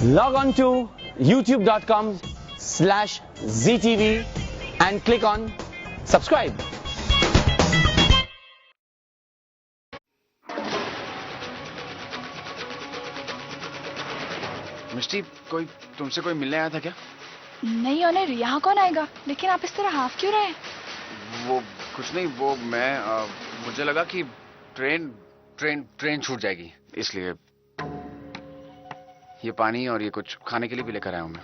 Log on to youtube.com/ZTV and click on subscribe. मिष्टी, तुमसे कोई मिलने आया था क्या? नहीं ऑनर, यहाँ कौन आएगा? लेकिन आप इस तरह हाफ क्यों रहे? वो कुछ नहीं, वो मुझे लगा कि ट्रेन छूट जाएगी, इसलिए ये पानी और ये कुछ खाने के लिए भी लेकर आया हूं मैं।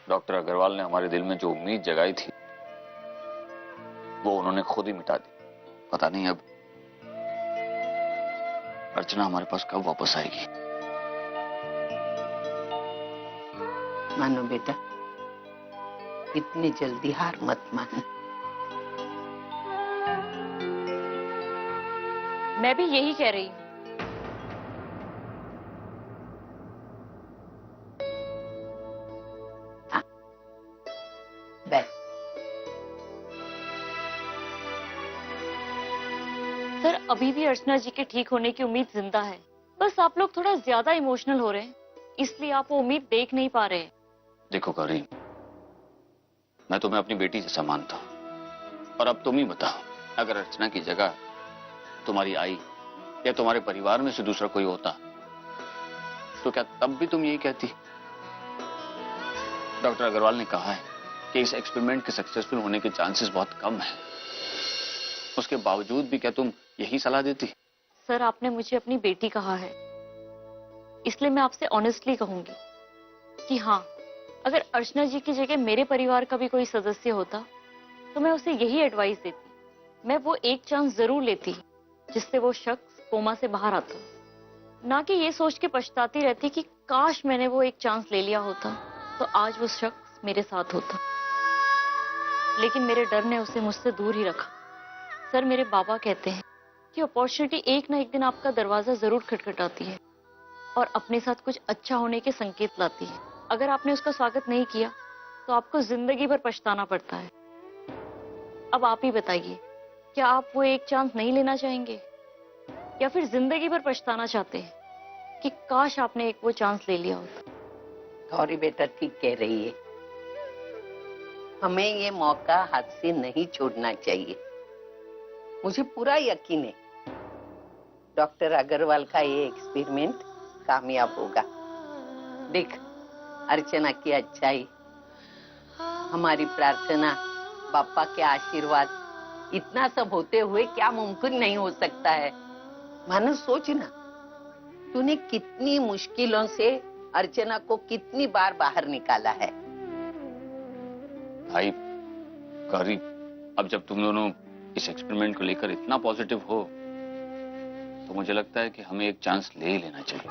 डॉक्टर अग्रवाल ने हमारे दिल में जो उम्मीद जगाई थी वो उन्होंने खुद ही मिटा दी। पता नहीं अब अर्चना हमारे पास कब वापस आएगी। मानो बेटा, इतनी जल्दी हार मत मानो। मैं भी यही कह रही हूँ। सर, अभी भी अर्चना जी के ठीक होने की उम्मीद जिंदा है। बस आप लोग थोड़ा ज्यादा इमोशनल हो रहे हैं, इसलिए आप वो उम्मीद देख नहीं पा रहे हैं। देखो गौरी, मैं तुम्हें अपनी बेटी जैसा मानता हूं, और अब तुम ही बताओ, अगर अर्चना की जगह तुम्हारी आई या तुम्हारे परिवार में से दूसरा कोई होता तो क्या तब भी तुम यही कहती? डॉक्टर अग्रवाल ने कहा है कि इस एक्सपेरिमेंट के सक्सेसफुल होने के चांसेस बहुत कम हैं। उसके बावजूद भी क्या तुम यही सलाह देती? सर, आपने मुझे अपनी बेटी कहा है, इसलिए मैं आपसे ऑनेस्टली कहूंगी कि हाँ, अगर अर्चना जी की जगह मेरे परिवार का भी कोई सदस्य होता तो मैं उसे यही एडवाइस देती। मैं वो एक चांस जरूर लेती जिससे वो शख्स कोमा से बाहर आता, ना कि ये सोच के पछताती रहती कि काश मैंने वो एक चांस ले लिया होता तो आज वो शख्स मेरे साथ होता। लेकिन मेरे डर ने उसे मुझसे दूर ही रखा। सर, मेरे बाबा कहते हैं कि अपॉर्चुनिटी एक ना एक दिन आपका दरवाजा जरूर खटखटाती है और अपने साथ कुछ अच्छा होने के संकेत लाती है। अगर आपने उसका स्वागत नहीं किया तो आपको जिंदगी भर पछताना पड़ता है। अब आप ही बताइए, क्या आप वो एक चांस नहीं लेना चाहेंगे या फिर जिंदगी भर पछताना चाहते हैं कि काश आपने एक वो चांस ले लिया होता? गौरी बेटा ठीक कह रही है, हमें ये मौका हाथ से नहीं छोड़ना चाहिए। मुझे पूरा यकीन है डॉक्टर अग्रवाल का ये एक्सपेरिमेंट कामयाब होगा। देख, अर्चना की अच्छाई, हमारी प्रार्थना, बापा के आशीर्वाद, इतना सब होते हुए क्या मुमकिन नहीं हो सकता है? मानो सोच ना, तूने कितनी मुश्किलों से अर्चना को कितनी बार बाहर निकाला है। भाई गौरी, अब जब तुम दोनों इस एक्सपेरिमेंट को लेकर इतना पॉजिटिव हो तो मुझे लगता है कि हमें एक चांस ले ही लेना चाहिए।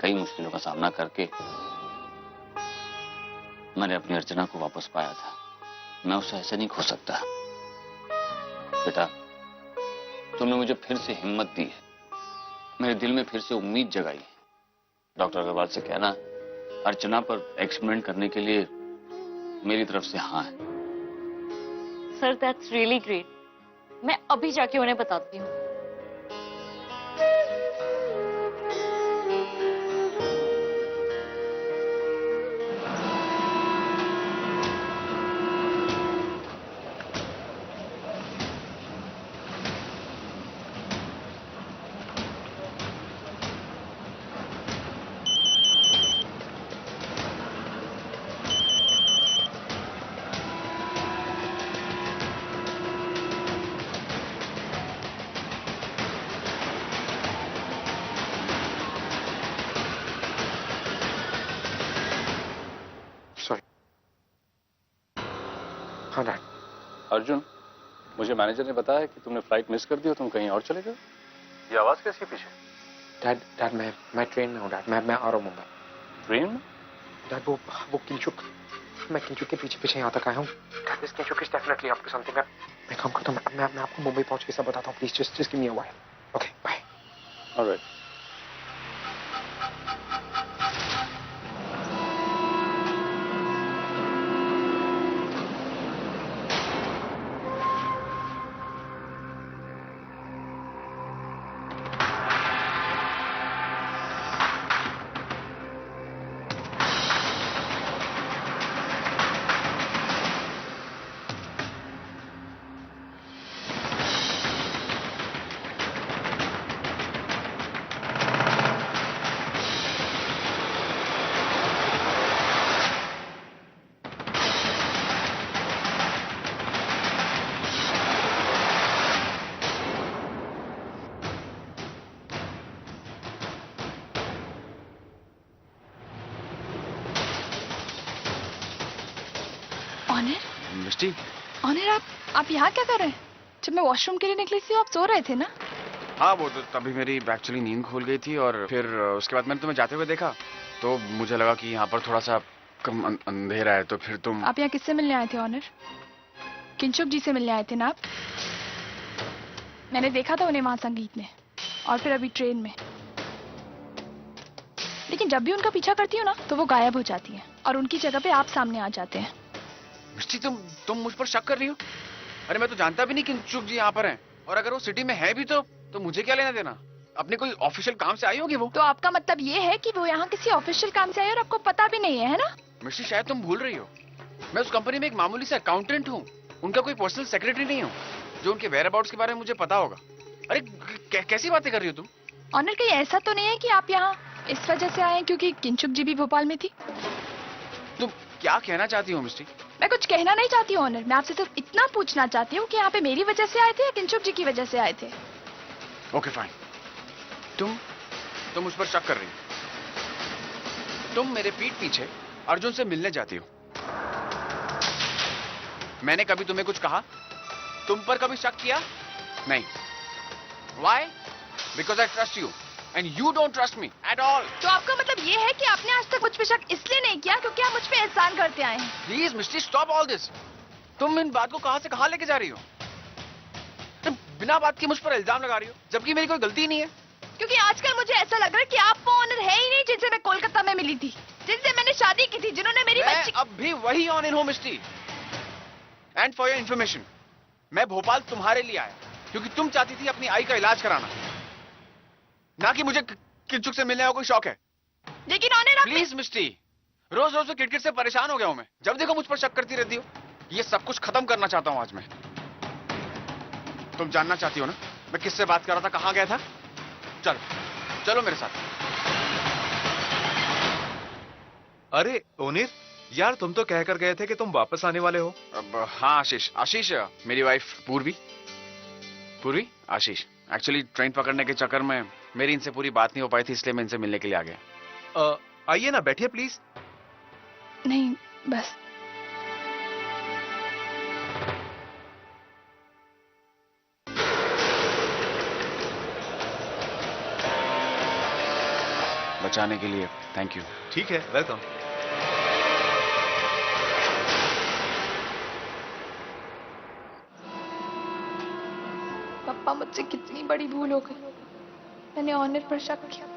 कई मुश्किलों का सामना करके मैंने अपनी अर्चना को वापस पाया था। मैं उसे ऐसे नहीं खो सकता। बेटा, तुमने मुझे फिर से हिम्मत दी है, मेरे दिल में फिर से उम्मीद जगाई। डॉक्टर अग्रवाल से कहना अर्चना पर एक्सपेरिमेंट करने के लिए मेरी तरफ से हाँ है। Sir, that's really great. मैं अभी जाके उन्हें बताती हूँ। हाँ डैड। अर्जुन, मुझे मैनेजर ने बताया कि तुमने फ्लाइट मिस कर दी और तुम कहीं और चले गए। ये आवाज कैसी पीछे? डैड मैं ट्रेन में हूँ डैड। मैं आ रहा हूँ मुंबई। ट्रेन में? डैड वो किंचुक, मैं किंचुक के पीछे यहाँ तक आया हूँ। Dad this Kinchuk is definitely up to something. मैं काम करता हूँ, मैं आपको मुंबई पहुँच के सब बताता हूँ। Please just give me a while. Okay, bye. Alright. ऑनर, मिष्टी, ऑनर आप यहाँ क्या कर रहे हैं? जब मैं वॉशरूम के लिए निकली थी आप सो रहे थे ना? हाँ वो तो तभी मेरी एक्चुअली नींद खुल गई थी और फिर उसके बाद मैंने तुम्हें जाते हुए देखा तो मुझे लगा कि यहाँ पर थोड़ा सा कम अंधेरा है तो फिर तुम। आप यहाँ किससे मिलने आए थे ऑनर? किंचुक जी से मिलने आए थे ना आप? मैंने देखा था उन्हें वहां संगीत में और फिर अभी ट्रेन में। लेकिन जब भी उनका पीछा करती हूँ ना तो वो गायब हो जाती हैं और उनकी जगह पे आप सामने आ जाते हैं। मिष्टी तुम मुझ पर शक कर रही हो? अरे मैं तो जानता भी नहीं किंचुक जी यहाँ पर हैं और अगर वो सिटी में है भी तो मुझे क्या लेना देना? अपने कोई ऑफिशियल काम से आई होगी वो। तो आपका मतलब ये है कि वो यहाँ किसी ऑफिशियल काम से आई और आपको पता भी नहीं है ना? मिष्टी शायद तुम भूल रही हो, मैं उस कंपनी में एक मामूली सा अकाउंटेंट हूँ, उनका कोई पर्सनल सेक्रेटरी नहीं हूँ जो उनके वेयर अबाउट्स के बारे में मुझे पता होगा। अरे कैसी बातें कर रही हो तुम? ऑनर कहीं ऐसा तो नहीं है कि आप यहाँ इस वजह से आए क्योंकि किंचुक जी भी भोपाल में थी? तुम क्या कहना चाहती हो मिष्टी? मैं कुछ कहना नहीं चाहती हूँ ऑनर, मैं आपसे सिर्फ इतना पूछना चाहती हूँ कि यहाँ पे मेरी वजह से आए थे या किंचुक जी की वजह से आए थे? ओके फाइन, तुम उस पर शक कर रही हो। तुम मेरे पीठ पीछे अर्जुन से मिलने जाती हो। मैंने कभी तुम्हें कुछ कहा? तुम पर कभी शक किया? नहीं। Why? Because I trust you and you don't trust me at all. तो आपका मतलब ये है कि आपने आज तक मुझ पे शक इसलिए नहीं किया क्योंकि आप मुझ पे एहसान करते आए हैं? Please, Misty, stop all this. तुम इन बात को कहां से कहां लेके जा रही हो? तुम बिना बात के मुझ पर इल्जाम लगा रही हो जबकि मेरी कोई गलती नहीं है। क्योंकि आजकल मुझे ऐसा लग रहा है कि आप वो ऑनर है ही नहीं जिनसे मैं कोलकाता में मिली थी, जिनसे मैंने शादी की थी, जिन्होंने मेरी बच्ची। अब भी वही ऑनर हूं मिस्टी। एंड फॉर योर इन्फॉर्मेशन, मैं भोपाल तुम्हारे लिए आया क्योंकि तुम चाहती थी अपनी आई का इलाज कराना, ना कि मुझे किंचुक से मिलने का कोई शौक है। लेकिन ऑनर आप प्लीज मिस्टी, रोज रोज किटकिट से परेशान हो गया हूं मैं। जब देखो मुझ पर शक करती रहती हो। ये सब कुछ खत्म करना चाहता हूं आज मैं। तुम जानना चाहती हो ना मैं किससे बात कर रहा था, कहां गया था? चलो चलो मेरे साथ। अरे ओनिर, यार तुम तो कह कर गए थे कि तुम वापस आने वाले हो। अब हाँ आशीष मेरी वाइफ पूर्वी आशीष। एक्चुअली ट्रेन पकड़ने के चक्कर में मेरी इनसे पूरी बात नहीं हो पाई थी, इसलिए मैं इनसे मिलने के लिए आ गया। आइए ना, बैठिए प्लीज। नहीं, बस बचाने के लिए थैंक यू। ठीक है, वेलकम। पापा, मुझसे कितनी बड़ी भूल हो गई। मैंने ऑनर पर शक किया,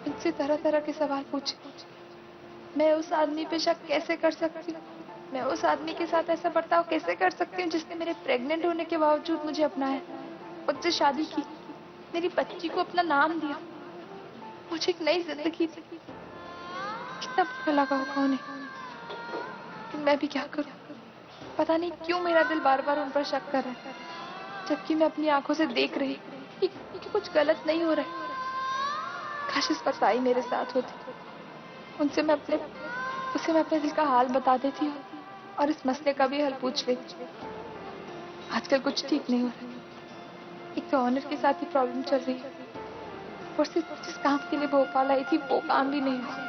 मुझसे तरह तरह के सवाल पूछे। मैं उस आदमी पे शक कैसे कर सकती हूँ? मैं उस आदमी के साथ ऐसा बर्ताव कैसे कर सकती हूँ जिसने मेरे प्रेग्नेंट होने के बावजूद मुझे अपनाया, मुझसे शादी की, मेरी बच्ची को अपना नाम दिया, मुझे एक नई जिंदगी दी। कितना बुरा लगा होगा उन्हें, लेकिन मैं भी क्या करूं? पता नहीं क्यों मेरा दिल बार बार उन पर शक कर रहा है, जबकि मैं अपनी आंखों से देख रही कि कुछ गलत नहीं हो रहा है। काश इस वक्त आई मेरे साथ होती, उसे मैं अपने दिल का हाल बता देती हूँ और इस मसले का भी हल पूछ लेती। आजकल कुछ ठीक नहीं हो रहा। एक तो ऑनर के साथ ही प्रॉब्लम चल रही है और सिर्फ जिस काम के लिए भोपाल आई थी वो काम भी नहीं हुआ।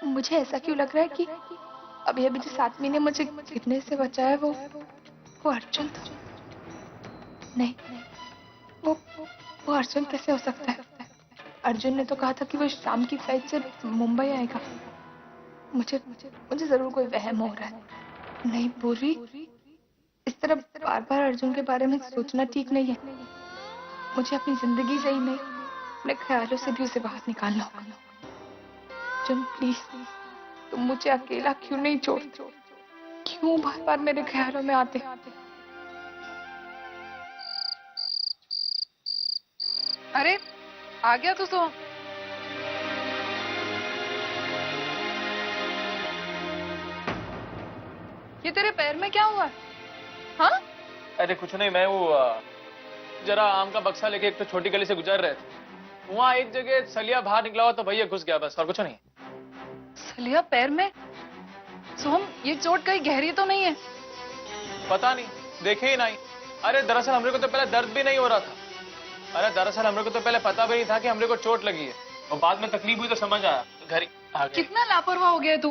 मुझे ऐसा क्यों लग रहा है कि अभी अभी जिस आदमी ने मुझे गिरने से बचाया वो अर्जुन था। नहीं, वो अर्जुन कैसे हो सकता है? अर्जुन ने तो कहा था कि वो शाम की फ्लाइट से मुंबई आएगा। मुझे जरूर कोई वहम हो रहा है। नहीं पूर्वी, इस तरह बार बार अर्जुन के बारे में सोचना ठीक नहीं है। मुझे अपनी जिंदगी से ही नहीं, अपने ख्यालों से भी उसे बाहर निकालना होगा। अर्जुन प्लीज, तुम मुझे अकेला क्यों नहीं छोड़ते? क्यों बार बार मेरे ख्यालों में आते? अरे आ गया तू तो। ये तेरे पैर में क्या हुआ है? हाँ? अरे कुछ नहीं, मैं वो जरा आम का बक्सा लेके एक तो छोटी गली से गुजर रहे थे, वहां एक जगह सलिया बाहर निकला हुआ तो भैया घुस गया, बस और कुछ नहीं। सलिया पैर में? सोहम, ये चोट कहीं गहरी तो नहीं है? पता नहीं, देखे ही नहीं। अरे दरअसल हमरे को तो पहले दर्द भी नहीं हो रहा था। अरे दरअसल हमरे को तो पहले पता भी नहीं था कि हमरे को चोट लगी है, और बाद में तकलीफ हुई तो समझ आया, तो घर ही आ गए। कितना लापरवाह हो गया है तू।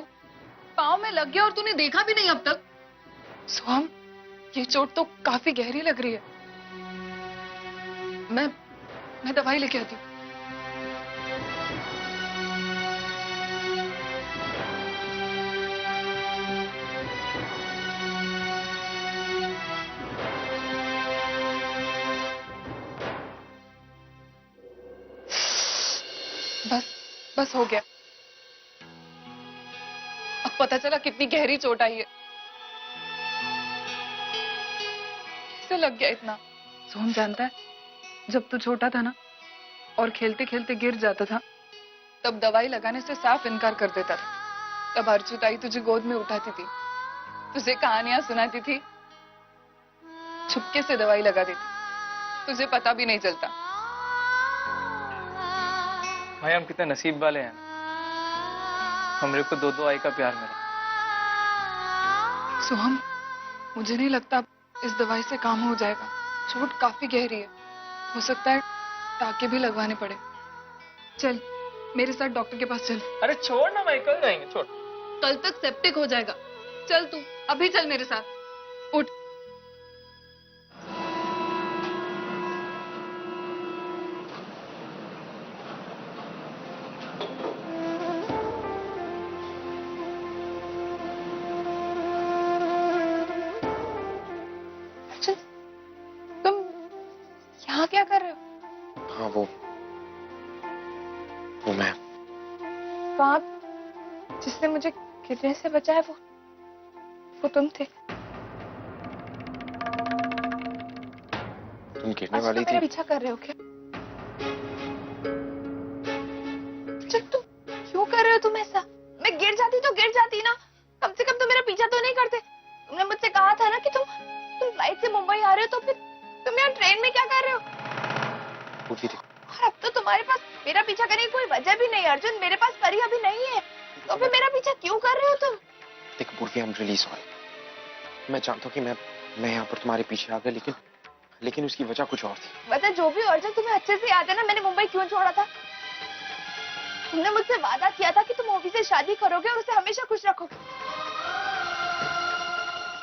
पाँव में लग गया और तूने देखा भी नहीं अब तक। सोहम, ये चोट तो काफी गहरी लग रही है। मैं दवाई लेके आती हूँ। बस हो गया। अब पता चला कितनी गहरी चोट आई है। कैसे लग गया इतना? सोहम जानता है, जब तू छोटा था ना और खेलते खेलते गिर जाता था, तब दवाई लगाने से साफ इनकार कर देता था। तब अर्चित आई तुझे गोद में उठाती थी, तुझे कहानियां सुनाती थी, छुपके से दवाई लगा देती, तुझे पता भी नहीं चलता। भाई हम कितने नसीब वाले हैं, हमरे को दो आई का प्यार मिला। सोहम, मुझे नहीं लगता इस दवाई से काम हो जाएगा। चोट काफी गहरी है, हो सकता है टाके भी लगवाने पड़े। चल मेरे साथ डॉक्टर के पास चल। अरे छोड़ ना भाई, कल जाएंगे, छोड़। कल तक सेप्टिक हो जाएगा। चल तू अभी चल मेरे साथ, उठ। तुम यहाँ क्या कर रहे हो? हाँ वो मैं वहाँ जिसने मुझे गिरने से बचाया, वो तुम थे। तुम गिरने वाली थी? मेरा पीछा कर रहे हो क्या? जब तुम क्यों कर रहे हो तुम ऐसा? मैं गिर जाती तो गिर जाती ना, कम से कम तो मेरा पीछा तो नहीं करते। तुमने मुझसे कहा था ना कि तुम फ्लाइट से मुंबई आ रहे हो, तो फिर तुम यहाँ ट्रेन में क्या कर रहे हो? और अब तो तुम्हारे पास मेरा पीछा करने की कोई वजह भी नहीं। अर्जुन, मेरे पास परी अभी नहीं है, तो फिर मेरा पीछा क्यों कर रहे हो तुम? देख पूर्वी, I'm really sorry। मैं जानता हूँ कि मैं यहाँ पर तुम्हारे पीछे आ गया, लेकिन उसकी वजह कुछ और थी। वजह जो भी हो अर्जुन, तुम्हें अच्छे से याद है ना मैंने मुंबई क्यों छोड़ा था? तुमने मुझसे वादा किया था कि तुम ओवी से शादी करोगे और उसे हमेशा खुश रखोगे,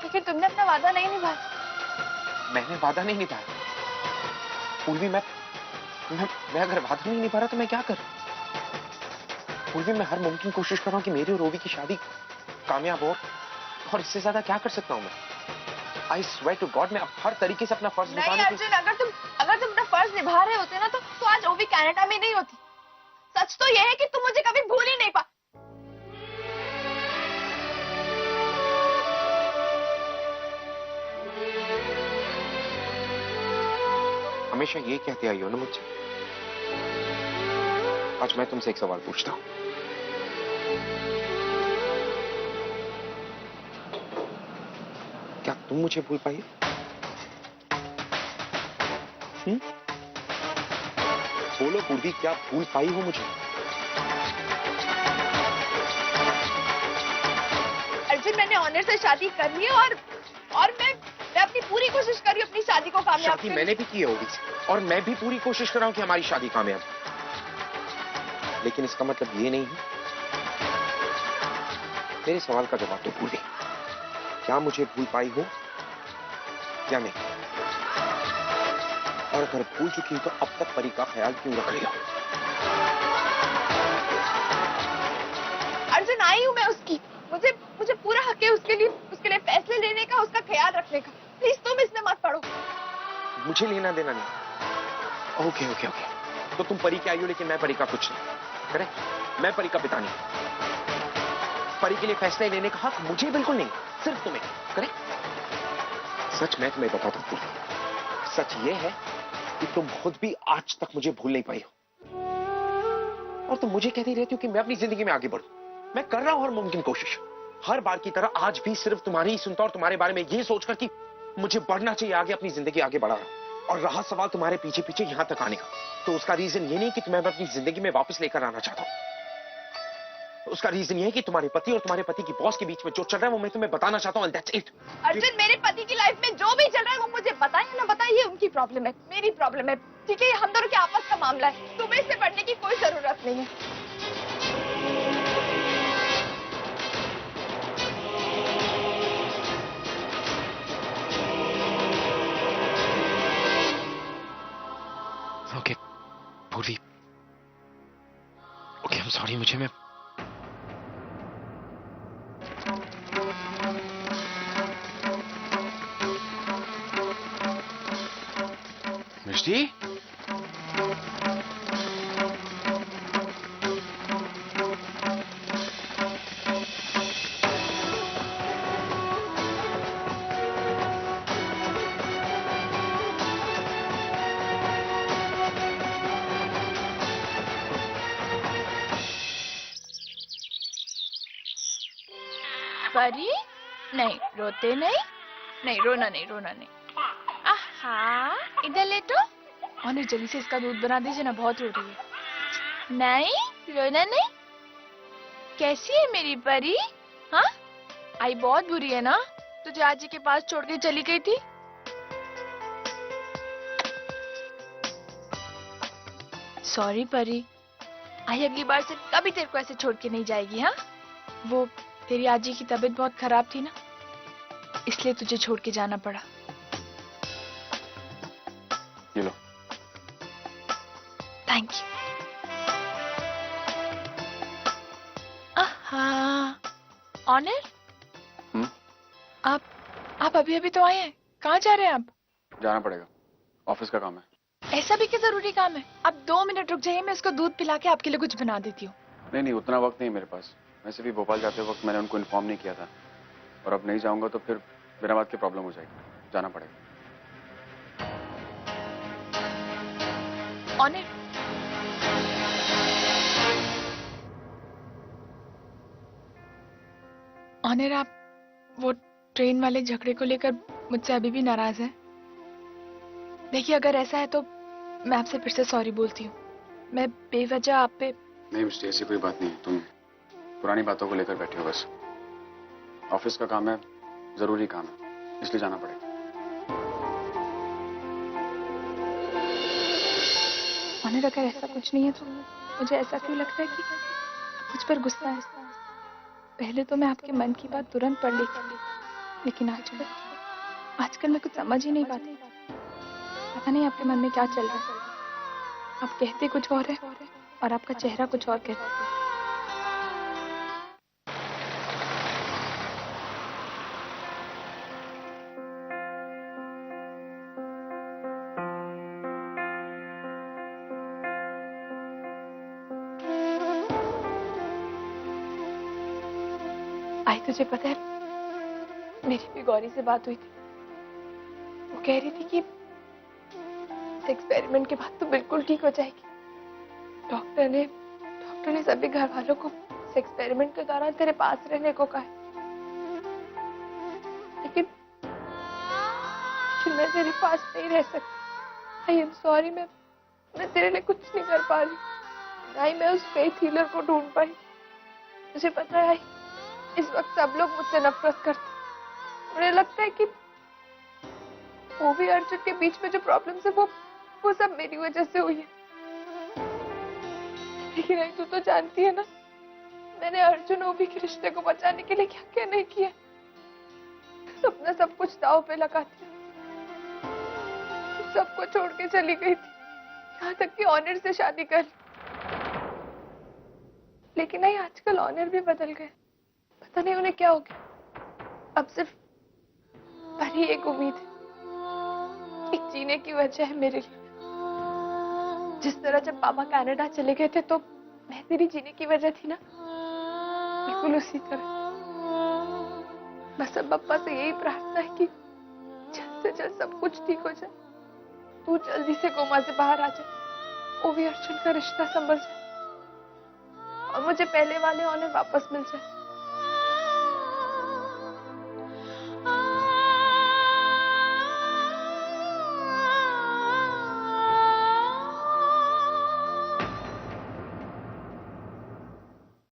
लेकिन तुमने अपना वादा नहीं निभाया। मैंने वादा नहीं निभाया पूर्वी। मैं अगर वादा नहीं निभा रहा तो मैं क्या करूं? पूर्वी, मैं हर मुमकिन कोशिश कर रहा हूं कि मेरी और ओवी की शादी कामयाब हो, और इससे ज्यादा क्या कर सकता हूं मैं? I swear to God, मैं अब हर तरीके से अपना फर्ज निभाने की... अर्जुन, अगर तुम अपना फर्ज निभा रहे होते ना, तो आज ओवी कनाडा में नहीं होती। सच तो यह है कि तुम मुझे कभी भूल ही नहीं पा। हमेशा ये कहते आई हो ना मुझसे। आज मैं तुमसे एक सवाल पूछता हूं। क्या तुम मुझे भूल पाई? बोलो पूर्वी, क्या भूल पाई हो मुझे? अर्जुन, मैंने ऑनर से शादी कर ली है, और मैं अपनी पूरी कोशिश कर रही हूँ अपनी शादी को कामयाब शादी मैंने भी की है ओवी से, और मैं भी पूरी कोशिश कर रहा हूं कि हमारी शादी कामयाब हो। लेकिन इसका मतलब ये नहीं है। मेरे सवाल का जवाब तो पूरी, क्या मुझे भूल पाई हो या नहीं? और अगर भूल चुकी हो तो अब तक परी का ख्याल क्यों रख रही हो? अर्जुन, आई हूँ मैं उसकी। मुझे पूरा हक है उसके लिए फैसले लेने का, उसका ख्याल रखने का। प्लीज तुम इसमें मत पड़ो। मुझे लेना देना नहीं। ओके ओके ओके, तो तुम परी के आई हो, लेकिन मैं परी का कुछ नहीं। करेक्ट? मैं परी का पिता नहीं। परी के लिए फैसले लेने का हक मुझे बिल्कुल नहीं, सिर्फ तुम्हें। करेक्ट? सच मैं तुम्हें बताता हूं, सच ये है कि तुम खुद भी आज तक मुझे भूल नहीं पाई हो, और तुम मुझे कहती रहती हो कि मैं अपनी जिंदगी में आगे बढ़ूं। मैं कर रहा हूं हर मुमकिन कोशिश, हर बार की तरह आज भी सिर्फ तुम्हारी ही सुनता और तुम्हारे बारे में ये सोचकर कि मुझे बढ़ना चाहिए आगे, अपनी जिंदगी आगे बढ़ा रहा। और रहा सवाल तुम्हारे पीछे पीछे यहां तक आने का, तो उसका रीजन ये नहीं कि तुम्हें मैं अपनी जिंदगी में वापस लेकर आना चाहता हूं। उसका रीजन ये है कि तुम्हारे पति और तुम्हारे पति की बॉस के बीच में जो चल रहा है वो मैं तुम्हें बताना चाहता हूं, and that's it। अर्जुन, मेरे पति की लाइफ में जो भी चल रहा है वो मुझे बताए या ना बताए, ये उनकी प्रॉब्लम है, मेरी प्रॉब्लम है, ठीक है? ये हम दोनों के आपस का मामला है, तुम्हें इससे पढ़ने की कोई जरूरत नहीं है। ओके भूली, ओके आई एम सॉरी। मुझे मैं मिष्टी, परी, नहीं रोते नहीं, नहीं रोना नहीं, रोना नहीं। आहा, इधर लेटो। और जल्दी से इसका दूध बना दीजिए ना, बहुत रो रही है। नहीं रोना नहीं। कैसी है मेरी परी? हाँ, आई बहुत बुरी है ना, तुझे आजी के पास छोड़ के चली गई थी। सॉरी परी, आई अगली बार से कभी तेरे को ऐसे छोड़ के नहीं जाएगी। हाँ, वो तेरी आजी की तबीयत बहुत खराब थी ना, इसलिए तुझे छोड़ के जाना पड़ा। ये लो। Thank you. ऑनर, आप अभी अभी तो आए हैं, कहाँ जा रहे हैं आप? जाना पड़ेगा, ऑफिस का काम है। ऐसा भी क्या जरूरी काम है? आप 2 मिनट रुक जाइए, मैं इसको दूध पिला के आपके लिए कुछ बना देती हूँ। नहीं नहीं, उतना वक्त नहीं मेरे पास। वैसे भी भोपाल जाते वक्त मैंने उनको इन्फॉर्म नहीं किया था, और अब नहीं जाऊंगा तो फिर बिना बात की प्रॉब्लम हो जाएगी। जाना पड़ेगा। ऑनर, ऑनर, आप वो ट्रेन वाले झगड़े को लेकर मुझसे अभी भी नाराज हैं? देखिए, अगर ऐसा है तो मैं आपसे फिर से सॉरी बोलती हूँ। मैं बेवजह आप पे... नहीं मिस्टर, ऐसी कोई बात नहीं है। तुम पुरानी बातों को लेकर बैठे हो बस। ऑफिस का काम है, जरूरी काम है, इसलिए जाना पड़ेगा। ऑनर, अगर ऐसा कुछ नहीं है तो मुझे ऐसा क्यों लगता है कि मुझ पर गुस्सा है? पहले तो मैं आपके मन की बात तुरंत पढ़ लेती, लेकिन आजकल मैं कुछ समझ ही नहीं पाती। पता नहीं आपके मन में क्या चल रहा है। आप कहते कुछ और है और आपका चेहरा कुछ और कहता है। आई, तुझे पता है, मेरी भी गौरी से बात हुई थी। वो कह रही थी कि एक्सपेरिमेंट के बाद तो बिल्कुल ठीक हो जाएगी। डॉक्टर ने सभी घर वालों को एक्सपेरिमेंट के दौरान तेरे पास रहने को कहा है। लेकिन मैं तेरे पास नहीं रह सकती। आई एम सॉरी, मैं तेरे लिए कुछ नहीं कर पा रही। आई, मैं उस फेथ हीलर को ढूंढ पाई। मुझे पता है आई, इस वक्त सब लोग मुझसे नफरत करते। मुझे लगता है कि वो भी अर्जुन के बीच में जो प्रॉब्लम्स है वो सब मेरी वजह से हुई है। लेकिन तू तो जानती है ना, मैंने अर्जुन ओवी के रिश्ते को बचाने के लिए क्या क्या नहीं किया। अपना सब कुछ दांव पे लगा दिया, सबको छोड़ के चली गई थी, यहाँ तक कि ऑनर से शादी कर ली। लेकिन नहीं, आजकल ऑनर भी बदल गए। पता नहीं उन्हें क्या हो गया। अब सिर्फ परी एक उम्मीद है, एक जीने की वजह है मेरे लिए। जिस तरह जब पापा कनाडा चले गए थे तो मैं तेरी जीने की वजह थी ना, बिल्कुल उसी तरह। बस अब पापा से यही प्रार्थना है कि जल्द से जल्द सब कुछ ठीक हो जाए, तू जल्दी से कोमा से बाहर आ जाए, वो भी अर्जुन का रिश्ता संभल जाए और मुझे पहले वाले ऑनर वापस मिल जाए।